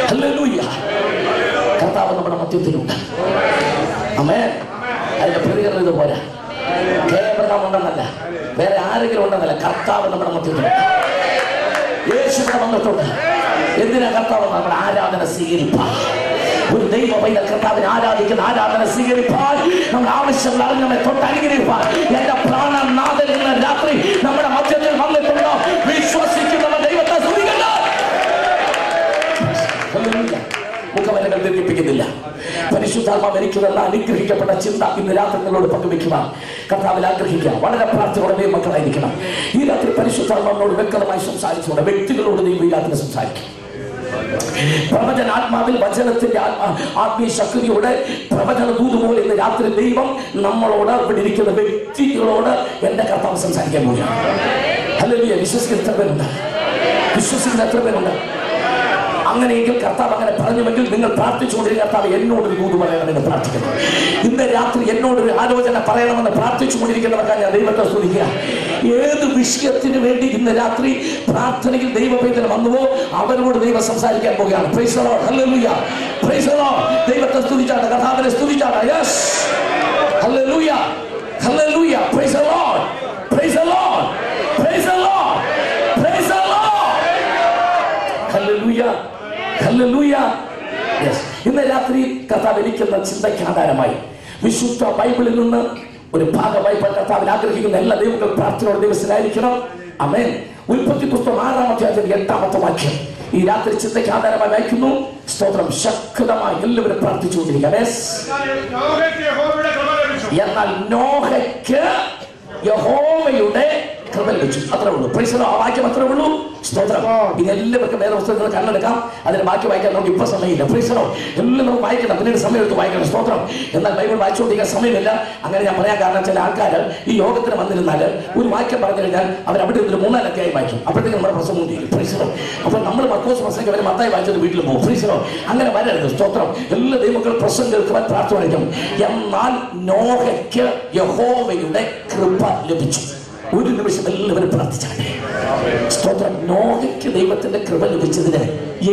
Hallelujah. കർത്താവ് നമ്മുടെ മധ്യത്തിലുണ്ട്. ആമേൻ. അതിന്റെ പ്രതികരണം ഇത് പോരാ. കേവലം ഉണ്ടെന്നല്ല, വേറെ ആരെങ്കിലും ഉണ്ടെന്നല്ല, കർത്താവ് നമ്മുടെ മധ്യത്തിലുണ്ട്. യേശു ഇവിടെ വന്നിട്ടുണ്ട്. എന്തിനാ കർത്താവ്? നമ്മുടെ ആരാധന സ്വീകരിപ്പാൻ. ഒരു ദൈവ പൈതൽ കർത്താവിനെ ആരാധിക്കുന്ന ആരാധന സ്വീകരിപ്പാൻ, നമ്മുടെ ആവശ്യങ്ങൾ അറിഞ്ഞ് നമ്മെ തൊട്ട് അനുഗ്രഹിപ്പാൻ എന്റെ പ്രാണനാഥൻ ഇന്ന് രാത്രി നമ്മുടെ മധ്യത്തിൽ വന്നിട്ടുണ്ടോ? വിശ്വസിക്കുന്നവർ ദൈവത്തെ സ്തുതിക്കട്ടെ. മുഖവരകൾ ദീർഘിപ്പിക്കുന്നില്ല. പരിശുദ്ധാത്മാവ് എനിക്കുള്ള അനുഗ്രഹിക്കപ്പെട്ട ചിന്ത ഇന്ന് രാത്രി നിങ്ങളോട് പങ്കുവെക്കുവാൻ കർത്താവിൽ ആഗ്രഹിക്കുക. വളരെ പ്രാർത്ഥനയോടെ മക്കളായിരിക്കണം. ഈ രാത്രി പരിശുദ്ധാത്മാവിനോട് വ്യക്തമായി സംസാരിച്ചുകൊണ്ട് വ്യക്തികളോട് ദൈവം ഈ രാത്രി സംസാരിക്കും. പ്രവചനാത്മാവിൽ വചനത്തിന്റെ ആത്മീയ ശക്തിയോടെ പ്രവചന ദൂത് പോലെ ഇന്ന് രാത്രി ദൈവം നമ്മളോട് ഇവിടെ ഇരിക്കുന്ന വ്യക്തികളോട് എന്റെ കർത്താവ് സംസാരിക്കാൻ പോവുകയാണ്. ഹല്ലേലൂയ. വിശ്വസിക്കുന്ന എത്ര പേരുണ്ട്? വിശ്വസിക്കുന്ന എത്ര പേരുണ്ട്? അങ്ങനെയെങ്കിൽ കർത്താവ് അങ്ങനെ പറഞ്ഞുവെങ്കിൽ നിങ്ങൾ പ്രാർത്ഥിച്ചുകൊണ്ടിരിക്കുക, കർത്താവ് എന്നോടൊരു ദൂത് പറയണമെന്ന് പ്രാർത്ഥിക്കുന്നു. ഇന്ന് രാത്രി എന്നോടൊരു ആലോചന പറയണമെന്ന് പ്രാർത്ഥിച്ചുകൊണ്ടിരിക്കുന്നവർക്കാണ് ഞാൻ ദൈവത്തെ സ്തുതിക്കുക. ഏത് വിഷയത്തിന് വേണ്ടി ഇന്ന് രാത്രി പ്രാർത്ഥനയിൽ ദൈവപൈതൽ വന്നുവോ അവരോട് ദൈവം സംസാരിക്കാൻ പോവുകയാണ്. Praise the Lord. ഹല്ലേലൂയ. Praise the Lord. ദൈവത്തെ സ്തുതിച്ചാട്ടെ, കർത്താവിനെ സ്തുതിച്ചാട്ടെ. യെസ്. ഹല്ലേലൂയ. ഹല്ലേലൂയ. Praise the Lord. Praise the Lord. Praise the Lord. Praise the Lord. ഹല്ലേലൂയ. ഹല്ലേലൂയ. യെസ്. ഇന്ന് രാത്രി കർത്താവ് എനിക്കുന്ന ചിന്തയ്ക്ക് ആധാരമായി വിശുദ്ധ ബൈബിളിൽ നിന്ന് ഒരു ഭാഗമായി കർത്താവിൽ ആഗ്രഹിക്കുന്ന എല്ലാ ദൈവങ്ങളും പ്രാർത്ഥനയോടെ ദിവസത്തിലായിരിക്കണം. ആമേൻ. ഉൽപ്പത്തി പുസ്തകം 6-ാം അധ്യായത്തിൽ 8-ാമത്തെ വാക്യം ഈ രാത്രി ചിന്തയ്ക്ക് ആധാരമായി വായിക്കുന്നു. സ്തോത്രം. ശക്തമായി എല്ലാവരും പ്രാർത്ഥിച്ചുകൊണ്ടിരിക്കുക. എന്നാൽ നോഹയ്ക്ക് യഹോവയുടെ കൃപ ലഭിച്ചു. അത്രേ ഉള്ളൂ. Price the Lord. ആ വാക്യം അത്രേ ഉള്ളൂ. സ്തോത്രം. ഇത് എല്ലാവർക്കും വേദപുസ്തകങ്ങൾ കണ്ണെടുക്കാം. അതിന് ബാക്കി വായിക്കാൻ നമുക്ക് ഇപ്പൊ സമയമില്ല. Price the Lord. എല്ലാം നമുക്ക് വായിക്കണം, പിന്നീട് സമയം എടുത്ത് വായിക്കണം. സ്തോത്രം. എന്നാൽ ബൈബിൾ വായിച്ചുകൊണ്ടിരിക്കാൻ സമയമില്ല. അങ്ങനെ ഞാൻ പറയാൻ കാരണം ചില ആൾക്കാർ ഈ യോഗത്തിന് വന്നിരുന്നാൽ ഒരു വാക്യം പറഞ്ഞു കഴിഞ്ഞാൽ അവർ അവിടെ ഒരു 3-4 അധ്യായം വായിക്കും. അപ്പോഴത്തേക്കും നമ്മുടെ പ്രസംഗം തീരും. Price the Lord. അപ്പോൾ നമ്മൾ മർക്കോസ് പ്രസംഗം അവർ മത്തായി വായിച്ചത് വീട്ടിൽ പോകും. Price the Lord. അങ്ങനെ വരരുത്. സ്തോത്രം. എല്ലാ ദൈവമക്കളും പ്രസംഗം കേൾക്കുവാൻ പ്രാർത്ഥിക്കും. എന്നാൽ നോഹയ്ക്ക് യഹോവയുടെ കൃപ ലഭിച്ചു. ഒരു നിമിഷം എല്ലാവരും പ്രാർത്ഥിച്ചാട്ടെ. സ്തോത്രം. നോഹയ്ക്ക് ദൈവത്തിന്റെ കൃപ ലഭിച്ചതിന്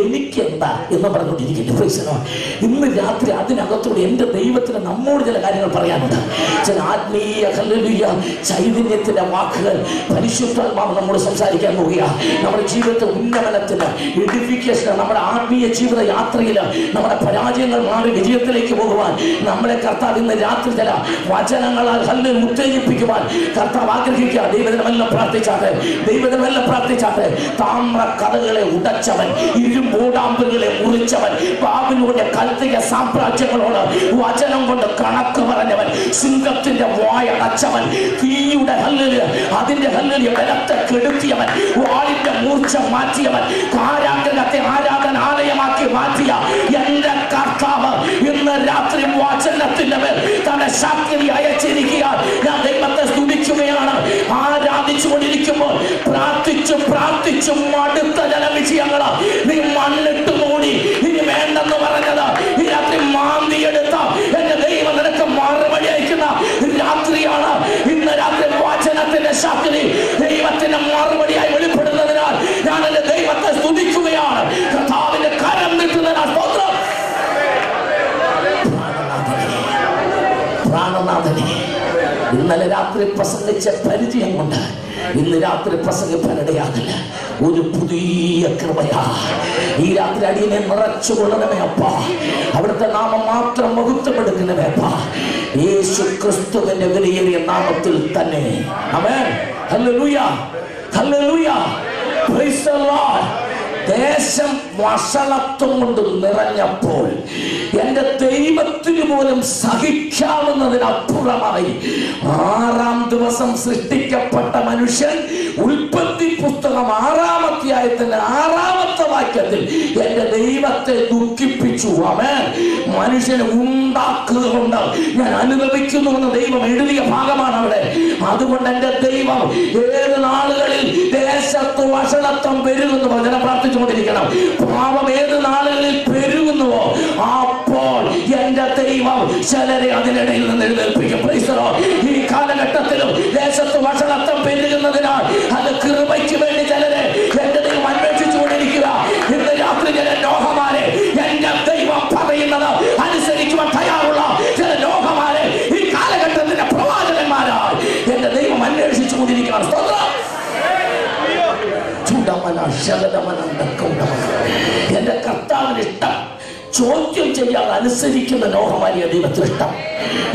എനിക്കെന്താ എന്ന് പറഞ്ഞുകൊണ്ടിരിക്കുന്നു. Price the Lord. ഇന്ന് രാത്രി അതിനകത്തോടെ എന്റെ ദൈവത്തിന് നമ്മോട് ചില കാര്യങ്ങൾ പറയാനുണ്ട്. ചില ആത്മീയ ഹല്ലേലൂയ ചൈതന്യത്തിന്റെ വാക്കുകൾ പരിശുദ്ധാത്മാവ് നമ്മോട് സംസാരിക്കാൻ പോവുകയാണ്. നമ്മുടെ ജീവിതത്തെ ഉന്നമനത്തിന്, എഡിഫിക്കേഷന്, നമ്മുടെ ആത്മീയ ജീവിത യാത്രയിൽ നമ്മുടെ പരാജയങ്ങൾ മാറി വിജയത്തിലേക്ക് പോകുവാൻ നമ്മളെ കർത്താവ് ഇന്ന് രാത്രി ചില വചനങ്ങളാൽ ഹല്ലേലൂയ ഉത്തേജിപ്പിക്കുവാൻ കർത്താവ് ആഗ്രഹിക്കുക. ദൈവത്തിനെല്ലാം പ്രാർത്ഥിച്ചാട്ടെ. ദൈവത്തിനെല്ലാം പ്രാർത്ഥിച്ചാട്ടെ. താമ്ര കഥകളെ ഉടച്ചവൻ, ഇരുമ്പൂടാമ്പുകളെ മുറിച്ചവൻ, ബാബിലോണിന്റെ കൽദയ സാമ്രാജ്യങ്ങളോട് വചനം കൊണ്ട് കണക്ക് പറഞ്ഞവൻ, സിംഹത്തിന്റെ വായടച്ചവൻ, തീയുടെ ഹല്ലേലൂയ അതിന്റെ ഹല്ലേലൂയ ബലത്തെ കെടുത്തിയവൻ, വാളിന്റെ മൂർച്ച മാറ്റിയവൻ, കാരാഗ്രഹത്തെ ആരാധനാലയമാക്കി മാറ്റിയ എന്റെ കർത്താവ് ഇന്ന് രാത്രി വചനത്തിന്റെ മേൽ തന്റെ ശക്തി അയച്ചിരിക്കുക. ഞാൻ ദൈവത്തെ സ്തുതിക്കുകയാണ്. ആരാധിച്ചുകൊണ്ടിരിക്കുമ്പോൾ പ്രാർത്ഥിച്ചും അടുത്ത ചില വിഷയങ്ങൾ നീ മണ്ണിട്ട് മൂടി ഇനി വേണ്ടെന്ന് പറഞ്ഞത് ഈ രാത്രി മാന്തിയെടുത്ത എന്റെ ദൈവം നിനക്ക് മറുപടി അയക്കുന്ന രാത്രിയാണ്. ഇന്ന് രാത്രി വചനത്തിന്റെ ശക്തി ദൈവത്തിന്റെ മറുപടിയായി വെളിപ്പെടുന്നതിനാൽ ഞാൻ എന്റെ ദൈവത്തെ സ്തുതിക്കുകയാണ്. കർത്താവിന്റെ കരം നീട്ടുന്നതിനാൽ സ്തോത്രം. പ്രാണനാഥനെ ഇന്നലെ രാത്രി പ്രസംഗിച്ച പരിചയം കൊണ്ട് ഇന്ന് രാത്രി പ്രസംഗിക്കാനിടയാകില്ല. ഒരു പുതിയ കൃപയാ ഈ രാത്രി അടിയനെ നിറച്ചുകൊള്ളണമേ അപ്പ. അവിടുത്തെ നാമം മാത്രം മഹത്വപ്പെടുക്കണമേ അപ്പ. യേശു ക്രിസ്തുവിന്റെ വിലയേറിയ നാമത്തിൽ തന്നെ. ആമേൻ. ഹല്ലേലൂയ. ഹല്ലേലൂയ. Praise the Lord. ദേശം വഷളത്വം കൊണ്ട് നിറഞ്ഞപ്പോൾ എന്റെ ദൈവത്തിന് പോലും സഹിക്കാവുന്നതിനപ്പുറമായി 6-ാം ദിവസം സൃഷ്ടിക്കപ്പെട്ട മനുഷ്യൻ ഉൽപ്പത്തി പുസ്തകം 6-ാം അധ്യായത്തിന്റെ 6-ാമത്തെ വാക്യത്തിൽ എന്റെ ദൈവത്തെ ദുഃഖിപ്പിച്ചു. ആമേൻ. മനുഷ്യനെ ഉണ്ടാക്കുക കൊണ്ട് ഞാൻ അനുഭവിക്കുന്നുവെന്ന് ദൈവം എഴുതിയ ഭാഗമാണ് അവിടെ. അതുകൊണ്ട് എന്റെ ദൈവം ഏത് നാളുകളിൽ ദേശത്ത് വഷളത്വം പെരുകുന്നു വചന പ്രാർത്ഥിച്ചുകൊണ്ടിരിക്കണം. പാപം ഏത് നാളുകളിൽ പെരുകുന്നുവോ അപ്പോൾ എന്റെ ദൈവം ചിലരെ അതിനിടയിൽ നിന്ന് എഴുന്നേൽപ്പിക്കും. Price the Lord. ഈ കാലഘട്ടത്തിലും ദേശത്ത് വഷളത്വം പെരുകുന്നതിനാൽ അത് കൃപയ്ക്ക് വേണ്ടി ചിലരെ എന്റെ ദൈവം അന്വേഷിച്ചുകൊണ്ടിരിക്കുക. ഇന്ന് രാത്രി ചില എന്റെ കർത്താവിന് ഇഷ്ടം ചോദ്യം ചെയ്യാൻ അനുസരിക്കുന്ന നോഹമാരിയ ദൈവത്തിന് ഇഷ്ടം.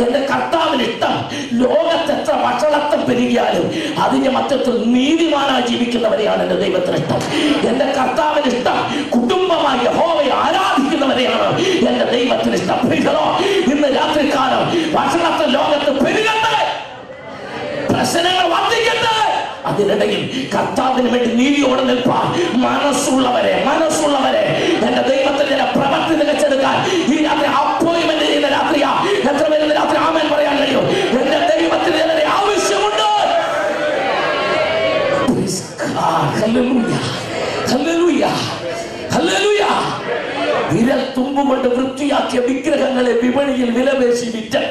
എന്റെ കർത്താവിന് ഇഷ്ടം ലോകത്ത് എത്ര വഷളത്വം പെരുകിയാലും അതിന്റെ മധ്യത്തിൽ നീതിമാനായി ജീവിക്കുന്നവരെയാണ് എന്റെ ദൈവത്തിന് ഇഷ്ടം. എന്റെ കർത്താവിന് ഇഷ്ടം കുടുംബമായി യഹോവയെ ആരാധിക്കുന്നവരെയാണ് എന്റെ ദൈവത്തിന് ഇഷ്ടം. ഇന്ന് രാത്രികാലം വഷളത്വം ലോകത്ത് പെരുകട്ടെ, പ്രശ്നങ്ങൾ വർദ്ധിക്കട്ടെ, അതിനിടയിൽ കർത്താവിന് വേണ്ടി നീതിയോടെ നിൽപ്പാൻ മനസ്സുള്ളവരെ എന്റെ ദൈവത്തിന്റെ പ്രവൃത്തി നികച്ചെടുക്കാൻ ഈ രാത്രി അപ്പോയിന്റ്മെന്റ് ചെയ്യുന്ന രാത്രിയാ. എത്ര പേര് രാത്രി ആമേൻ പറയാൻ കഴിയും? എന്റെ ദൈവത്തിന് ആവശ്യമുണ്ട്. വിരൽ തുമ്പുകൊണ്ട് വൃത്തിയാക്കിയ വിഗ്രഹങ്ങളെ വിപണിയിൽ വിലപേശി വിറ്റ്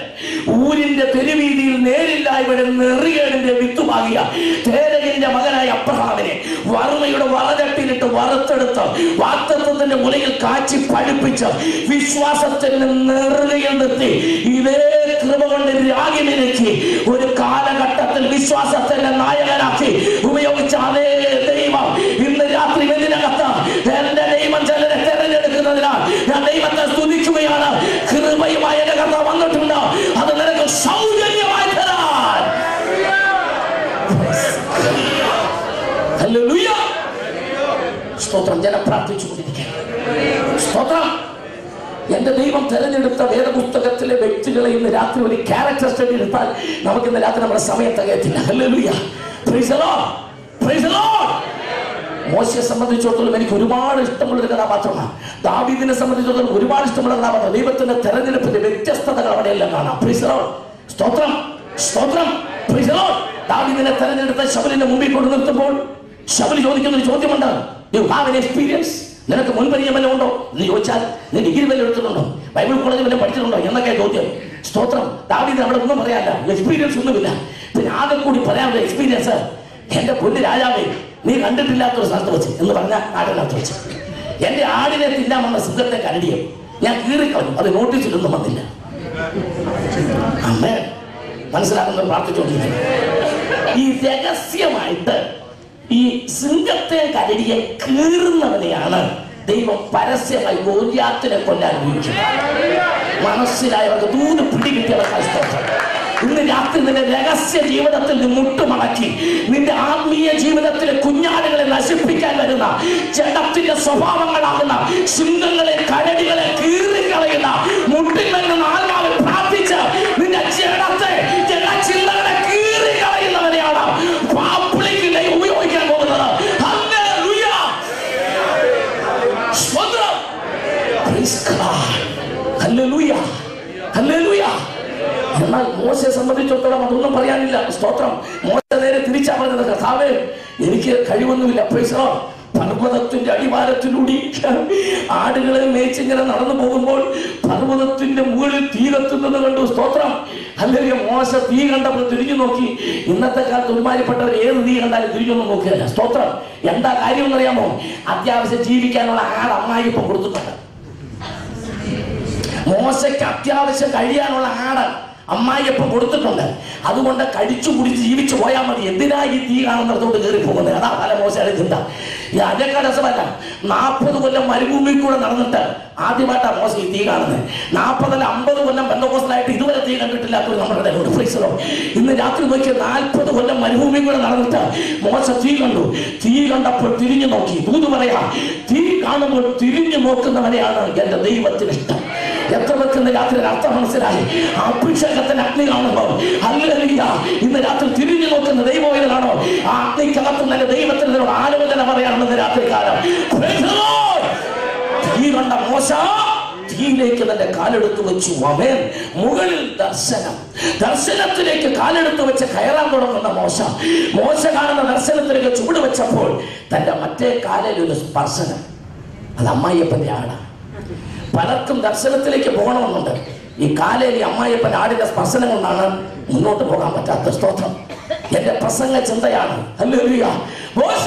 ഊരിന്റെ തെരുവീതിയിൽ നേരില്ലായ്മയുടെ നെറികേടിന്റെ വിത്തുമാകിയ തേരകിന്റെ മകനായ അബ്രഹാമിനെ വറുമയുടെ വറചട്ടിയിലിട്ട് വറുത്തെടുത്ത് വാഗ്ദത്തത്തിന്റെ മുലയിൽ കാച്ചി പഴുപ്പിച്ച് വിശ്വാസത്തിന്റെ നെറുകയിൽ നിർത്തി ഇതേ കൃപ കൊണ്ട് രാഗിനിക്ക് ഒരു കാലഘട്ടത്തിൽ വിശ്വാസത്തിന്റെ നായകനാക്കി ഉപയോഗിച്ച അതേ ദൈവം ഇന്ന് രാത്രി ഇതിനകത്ത് എന്റെ ദൈവം ചിലരെ തെരഞ്ഞെടുക്കുന്നതിനാൽ ഞാൻ ദൈവത്തെ സ്തുതിക്കുകയാണ്. കൃപയുമായി എന്റെ കഥ വന്നിട്ടുണ്ട്, അത് നിനക്ക് സൗജന്യമായി തരാൻ. ഹല്ലേലൂയ, സ്തോത്രം. ജനം പ്രാർത്ഥിച്ചുകൊണ്ടിരിക്കുകയാണ്. സ്തോത്രം. എന്റെ ദൈവം തെരഞ്ഞെടുത്ത വേദപുസ്തകത്തിലെ വ്യക്തികളെ ഇന്ന് രാത്രി ഒരു ക്യാരക്ടർ സ്റ്റഡി എടുത്താൽ നമുക്ക് ഇന്ന് രാത്രി നമ്മുടെ സമയം തികയത്തില്ല. ഹല്ലേലൂയ, praise the Lord, praise the Lord. മോശയെ സംബന്ധിച്ചിടത്തോളം എനിക്ക് ഒരുപാട് ഇഷ്ടമുള്ളൊരു കഥാപാത്രമാണ്. ദാവീദിനെ സംബന്ധിച്ചിടത്തോളം ഒരുപാട് ഇഷ്ടമുള്ള കഥാപാത്രം. ദൈവത്തിന്റെ തെരഞ്ഞെടുപ്പിന്റെ വ്യത്യസ്തതകൾ അവിടെയെല്ലാം കാണാം. പ്രൈസ് ദി ലോർഡ്, സ്തോത്രം, സ്തോത്രം, പ്രൈസ് ദി ലോർഡ്. ദാവീദിനെ തെരഞ്ഞെടുത്ത ശൗലിന്റെ മുമ്പിൽ കൊണ്ടു നിർത്തുമ്പോൾ ശൗൽ ചോദിക്കുന്ന ഒരു ചോദ്യമുണ്ട്, യു ഹാവ് എൻ എക്സ്പീരിയൻസ്? നിനക്ക് മുൻപരിചയം വല്ലതും ഉണ്ടോ എന്ന് ചോദിച്ചാൽ നീ ഡിഗ്രി വല്ലതും എടുത്തിട്ടുണ്ടോ, ബൈബിൾ കോളേജിൽ വല്ലതും പഠിച്ചിട്ടുണ്ടോ എന്നൊക്കെ ചോദ്യം. സ്തോത്രം. ദാവീദിന് അവിടെ ഒന്നും പറയാനില്ല, എക്സ്പീരിയൻസ് ഒന്നുമില്ല. പിന്നെ ആകെ കൂടി പറയാനുള്ള എക്സ്പീരിയൻസ്, എന്റെ പൊന്നു രാജാവേ, നീ കണ്ടിട്ടില്ലാത്തൊരു സ്ഥലത്ത് വെച്ച് എന്ന് പറഞ്ഞാൽ ആടിനകത്ത് വെച്ച് എന്റെ ആടിനെ തിന്നാൻ വന്ന സിംഹത്തെ കരടിയെ ഞാൻ കീറിക്കളഞ്ഞു, അത് നോട്ടീസിലൊന്നും വന്നില്ല. അമ്മേ മനസ്സിലാക്കുന്നത് പ്രാർത്ഥിച്ചുകൊണ്ടിരിക്കുന്നു. ഈ രഹസ്യമായിട്ട് ഈ സിംഹത്തെ കരടിയെ കീറുന്നവനെയാണ് ദൈവം പരസ്യമായി ഗോലിയാത്തിനെ കൊല്ലാൻ ഉപയോഗിക്കുന്നത്. മനസ്സിലായവർക്ക് ദൂത് പിടികിട്ടിയവർക്ക് സ്തോത്രം. ഇന്ന് രാത്രി നിന്റെ രഹസ്യ ജീവിതത്തിൽ നീ മുട്ടുമടക്കി നിന്റെ ആത്മീയ ജീവിതത്തിലെ കുഞ്ഞാടുകളെ നശിപ്പിക്കാൻ വരുന്ന ജഡത്തിന്റെ സ്വഭാവങ്ങളാകുന്ന സിംഹങ്ങളെ കരടികളെ കീറിക്കളയുന്ന മുട്ടിൽ ആത്മാവിൽ പ്രാർത്ഥിച്ച് നിന്റെ ജഡത്തെ ജഡചിന്തകളെ കീറിക്കളയുന്നവരെയാണ് പബ്ലിക്കിനെ ഉപയോഗിക്കാൻ പോകുന്നത്. ഹല്ലേലൂയ, സ്തോത്രം, പ്രൈസ് ഗോഡ്, ഹല്ലേലൂയ, ഹല്ലേലൂയ. എന്നാൽ മോശയെ സംബന്ധിച്ചിടത്തോളം അതൊന്നും പറയാനില്ല. സ്തോത്രം. മോശ നേരെ തിരിച്ചാ പറഞ്ഞത്, കർത്താവേ എനിക്ക് കഴിവൊന്നുമില്ല. Price the Lord. പർവ്വതത്തിന്റെ അടിവാരത്തിലൂടെ ആടുകളെ മേച്ചിങ്ങനെ നടന്നു പോകുമ്പോൾ പർവ്വതത്തിന്റെ മുകളിൽ തീ കത്തുന്നത് കണ്ടു. സ്തോത്രം. അല്ലെങ്കിൽ മോശ തീ കണ്ടപ്പോൾ തിരിഞ്ഞു നോക്കി. ഇന്നത്തെ കാലത്ത് ഒരുമാതിരിപ്പെട്ടവർ ഏത് തീ കണ്ടാലും തിരിഞ്ഞൊന്നും നോക്കിയല്ല. സ്തോത്രം. എന്താ കാര്യം എന്നറിയാമോ? അത്യാവശ്യം ജീവിക്കാനുള്ള ആട് അമ്മായി ഇപ്പൊ കൊടുത്തിട്ടുണ്ട്. മോശയ്ക്ക് അത്യാവശ്യം കഴിയാനുള്ള ആട് അമ്മായിയപ്പം കൊടുത്തിട്ടുണ്ട്. അതുകൊണ്ട് കഴിച്ചു കുടിച്ച് ജീവിച്ചു പോയാൽ മതി. എന്തിനാ ഈ തീ കാണുന്നിടത്തോട്ട് കയറി പോകുന്നത്? അതാ പല മോശയുടെ ചിന്ത. ഈ അതിനേക്കാൾ രസമല്ല, 40 കൊല്ലം മരുഭൂമിയിൽ കൂടെ നടന്നിട്ട് ആദ്യമായിട്ടാണ് മോശം ഈ തീ കാണുന്നത്. 40 അല്ല 50 കൊല്ലം പെന്തക്കോസ്തലായിട്ട് ഇതുവരെ തീ കണ്ടിട്ടില്ലാത്തൊരു നമ്മുടെ ഇടയിലുണ്ട്. Price the Lord. ഇന്ന് രാത്രി നോക്കിയ 40 കൊല്ലം മരുഭൂമിയിൽ കൂടെ നടന്നിട്ട് മോശ തീ കണ്ടു. തീ കണ്ടപ്പോൾ തിരിഞ്ഞു നോക്കി. ദൂത് പറയാ, തീ കാണുമ്പോൾ തിരിഞ്ഞു നോക്കുന്നവനെയാണ് എന്റെ ദൈവത്തിന് ഇഷ്ടം. എത്ര പേർക്ക് ഇന്ന് രാത്രി അർത്ഥം മനസ്സിലായി? അഭിഷേകത്തിന്റെ അഗ്നി കാണുമ്പോൾ ഹല്ലേലൂയ, ഇന്ന് രാത്രി തിരിഞ്ഞു നോക്കുന്ന ദൈവവേദനാണോ? ആ അഗ്നിക്കകത്ത് നല്ല ദൈവത്തിന് ആലോചന പറയാണെന്ന് രാത്രി കാലം. തീ കണ്ട മോശ തീയിലേക്ക് തന്റെ കാലെടുത്ത് വെച്ചു. അവൻ മുകളിൽ ദർശനം, ദർശനത്തിലേക്ക് കാലെടുത്ത് വെച്ച് കയറാൻ തുടങ്ങുന്ന മോശ കാണുന്ന ദർശനത്തിലേക്ക് ചുവട് വെച്ചപ്പോൾ തന്റെ മറ്റേ കാലിൽ ഒരു സ്പർശനം. അത് അമ്മായിയപ്പന്റെ ആടാണ്. പലർക്കും ദർശനത്തിലേക്ക് പോകണമെന്നുണ്ട്. ഈ കാലേലി അമ്മായിയപ്പൻ ആടിന്റെ സ്പർശനം കൊണ്ടാണ് മുന്നോട്ട് പോകാൻ പറ്റാത്ത. സ്തോത്രം. എന്റെ പ്രസംഗ ചിന്തയാണ്. ഹല്ലേലൂയ. മോശ